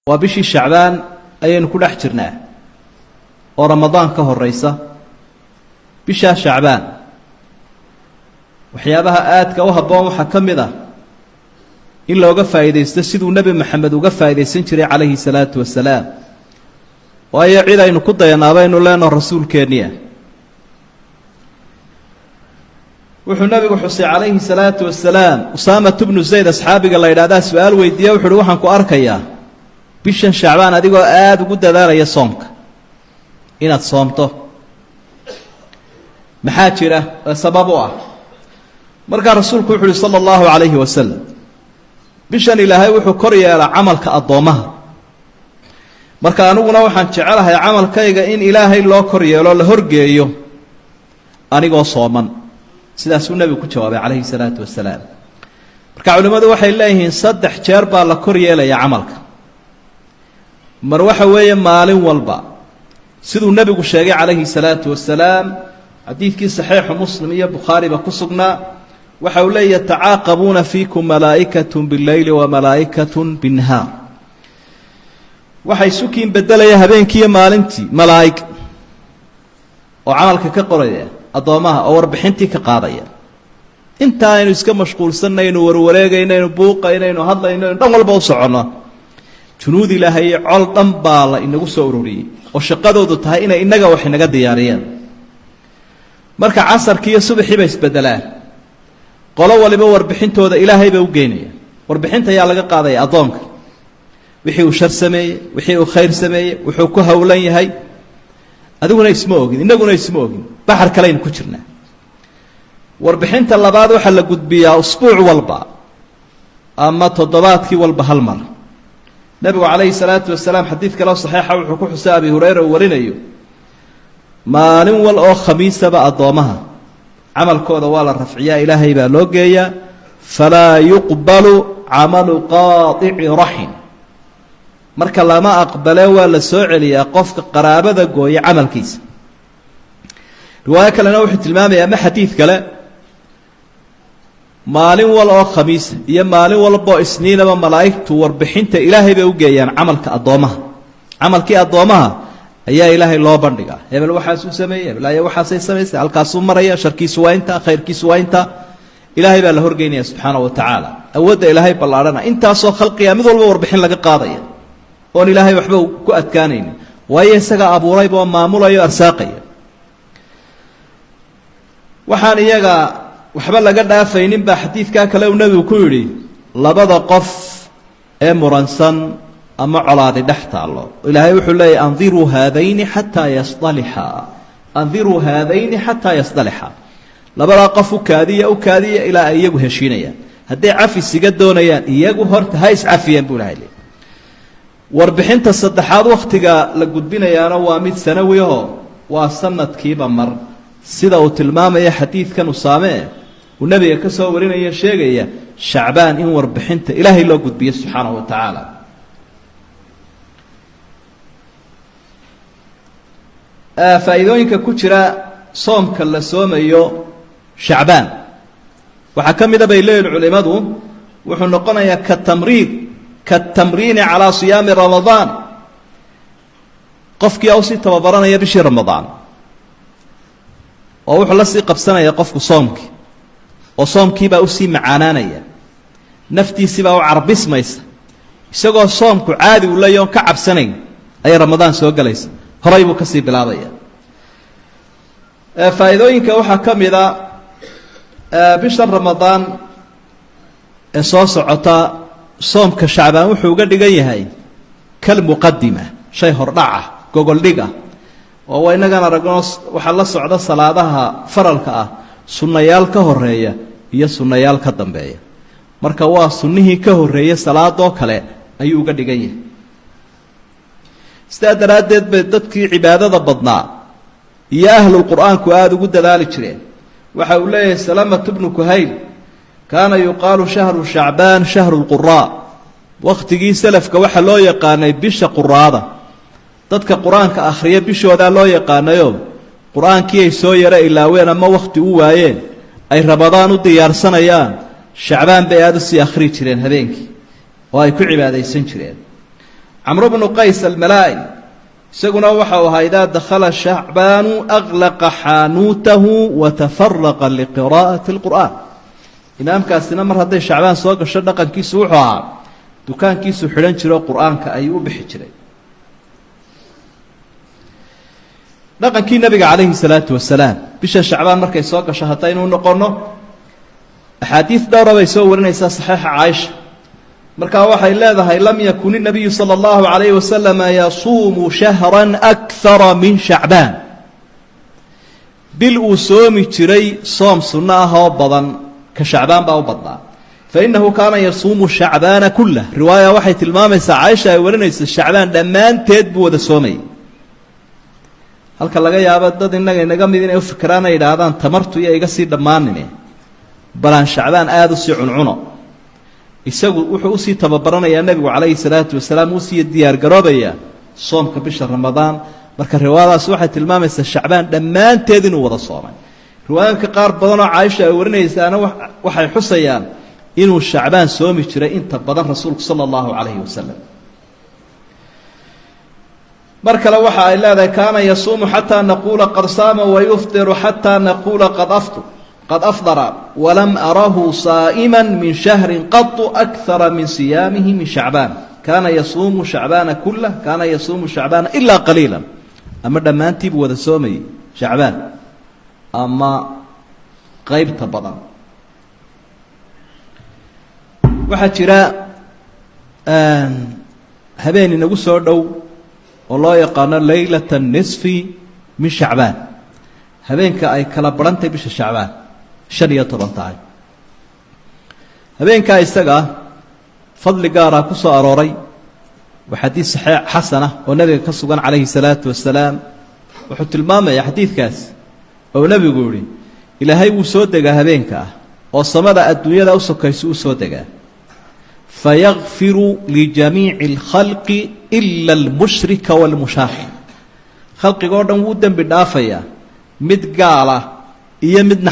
وبشي شعبان أين كل احترناه ورمضان كهالرئيسة بشا شعبان وحيابها آتك وهبوا حكم ذا إلا وقف إذا استشهدوا النبي محمد وقف إذا سنشري عليه الصلاة والسلام وأي عيدا إنه قد ينابين لنا الرسول كانيا وحو النبي حسي عليه الصلاة والسلام أسامة بن زيد أصحابي قال إذا هذا سؤال ويديه وحروحا كأركيا بشان شعبان أديكو آد وقد دار يصومك إن تصومته محاجرة سببها مرقى رسولك وحولي صلى الله عليه وسلم بشان إلهي وحو كوريا على عملك أضومها مرقى أنونا وحان جعلها عمل كيغا إن إلهي الله كوريا لو لهرقيا أنيقو صوما سيداس النبي كجوابه عليه الصلاة والسلام مرقى علماء وحي الله صدح جاربا لكوريا ليا عملك مروحة ويا مالين والبا سيدو النبي الشيخ عليه الصلاة والسلام حديث كي صحيح مسلم يا بخاري بقصقنا وحولي يتعاقبون فيكم ملائكة بالليل وملائكة بالنهار وحي سكين بدل يا هبين كي مالنتي ملائكة وعملك كقرية أضامها أو ربحنتي كقاضية انت إنه اسكا مشغول سنة إنه وروريقة إنه بوقة إنه هضلة إنه دول بوصعنا جنود إلهي عال دنبالا إنه سوروري وشقادو دتها إنه وحنا دياريا marka casarkiiyo subaxii bay isbedelaan qolo waliba warbixintooda ilaahay bay u geynayaan warbixinta ayaa laga qaaday adoonka wixii uu shar sameeyay wixii uu khayr sameeyay wuxuu ku hawlan yahay adiguna isma ogin inaguna isma ogin baxar kale in ku jirnaa warbixinta labaad waxa la gudbiyaa usbuuc walba ama toddobaadkii walba hal mar nabiga kaleey salaatu wasalaam xadiis kale saxiixa wuxuu ku xusay Abi Hurayra warinayo maalin wal oo khamiisaba adoomaha amalkooda waa la rafciyaa ilaahay baa loo geeyaa falaa yuqbalu amalu qaati'i rahim marka lama aqbale waa la soo celiyaa qofka qaraabada gooya amalkiisa riwaaya kalena wuxuu tilmaamayaa ma xadiis kale maalin wal oo khamiis iyo maalin walba isniinaba malaa'iktu warbixinta ilaahay bay u geeyaan amalka adoomaha amalkii adoomaha ayaa ilaahay loo bandhigaa hebel waxaas uu sameeyay hebel ayaa waxaas ay sameeyay halkaas uu maraya sharkiisu waa inta khayrkiisu waa inta ilaahay baa la horgeynaya subhanahu wa ta'ala awooda ilaahay ballaarana intaas oo khalqiya mid walba warbixin laga qaadaya oo ilaahay waxba ku adkaanayna waayo isaga abuuray boo maamulayo arsaaqaya waxaan iyaga waxba laga dhaafaynin ba xadiidka kale uu nabigu ku yiri labada qof ee muransan أما على دحت الله إلهي وحلي أنظروا هذين حتى يصطلحا أنظروا هذين حتى يصطلحا لبلا قفوا كاذية أو كاذية إلى أن يجوه شينيا هدي عفي السجد دونيان يجوه هرت هايس عفيا بولا هلي وربحين تصدحات وقتك لقد بنا يا روامد سنويه وسنة كيبا مر سيدا وتلمام يا حديث كانوا سامع والنبي كسورين يا شيء شعبان إن وربحين إلهي لو قد بيه سبحانه وتعالى فائدooyinka ku jira soomka la soomayo shacbaan waxa kamida bay leeyihiin culimadu wuxuu noqonayaa ka tamriin ala siyaam ramadaan qofkii oo si tababaranaya bishii ramadaan oo wuxuu la sii qabsanaya qofku soomkii oo soomkii baa u sii macaananaya naftiisi baa u carbismaysa isagoo soomku caadi u leeyahay ka cabsanayn ay ramadaan soo galaysa horay buu ka sii bilaabaya faa'iidooyinka waxa kamida bisha ramadaan ee soo socota soomka shacbaan wuxuu uga dhigan yahay kal muqaddima shay hordhaca gogol dhiga oo inagana ragno waxa la socda salaadaha faralka ah sunnayaal ka horeeya iyo sunnayaal ka dambeeya marka waa sunnihii ka horeeya salaado kale ayuu uga dhigan yahay استدرادت بدتك عبادة بدنا يا أهل القرآن كواد وجد ذلك شرين وحوله سلامة ابن كهيل كان يقال شهر شعبان شهر القراء وقت جي سلف كوح لا يقان بيش قراءة تدك قرآن كأخرية بيش وذا لا يقان يوم قرآن كي يسوي إلا وين ما وقت وين أي رمضان وديار سنة يان شعبان بيادس أخري شرين هذينك وهاي كل عبادة يسنشرين camru bnu qays almalaa'i isaguna waxau ahaa idaa dakhala shacbaanu aglaqa xaanuutahu watafaraqa liqiraa'ati اlqur'aan imaamkaasina mar hadday shacbaan soo gasho dhaqankiisu wuxuu ahaa dukaankiisu xidhan jiro qur'aanka ayuu u bixi jiray dhaqankii nabiga calayhi salaatu wasalaam bisha shacbaan markay soo gasho haddaynu noqonno axaadiid dhowra bay soo warinaysaa saxiixa caaisha markaa waxay leedahay lam yakun inabiyu sala allahu calayhi wasalama yasuumu shahran akara min shacbaan bil uu soomi jiray soom sunno ah oo badan ka shacbaan baa u badnaa fainahu kaana yasuumu shacbaana kullah riwaaya waxay tilmaamaysaa caaisha ay warinaysa shacbaan dhammaanteed buu wada soomayay halka laga yaabo dad innaga inaga mid inay u fikiraan ay yidhaahdaan tamartu iyo iga sii dhammaanine balaan shacbaan aada u sii cuncuno isagu wuxuu usii tababaranayaa nebigu calayhi salaatu wasalaam uusii diyaargaroobayaa soomka bisha ramadaan marka riwaayadaas waxay tilmaamaysaa shacbaan dhammaanteed inuu wada soomay riwaayaadka qaar badanoo caaisha ay warinaysaana waxay xusayaan inuu shacbaan soomi jiray inta badan rasuulku sala allahu calayhi wasalam mar kale waxa ay leedahay kaana yasuumu xataa naquula qad saama wayufdiru xataa naquula qad afdara walam arahu saa'ima min shahrin qatu akara min siyaamihi min shacbaan kaana yasuumu shacbaana kulah kaana yasuumu shacbaana ilaa qaliila ama dhammaantiibuu wada soomayay shacbaan ama qaybta badan waxaa jira habeen inagu soo dhow oo loo yaqaano laylata nisfi min shacbaan habeenka ay kala barhantahay bisha shacbaan 15 tahay habeenkaa isaga fadli gaaraa ku soo arooray waa xadiid saxiix xasana oo nabiga ka sugan calayhi salaatu wasalaam wuxuu tilmaamayaa xadiidkaas oo nabigu yidhi ilaahay wuu soo degaa habeenka ah oo samada adduunyada u sokayso u soo degaa fayakfiru lijamiici اlkhalqi ila almushrika wاlmushaaxin khalqigoo dhan wuu dembi dhaafayaa mid gaala iyo mid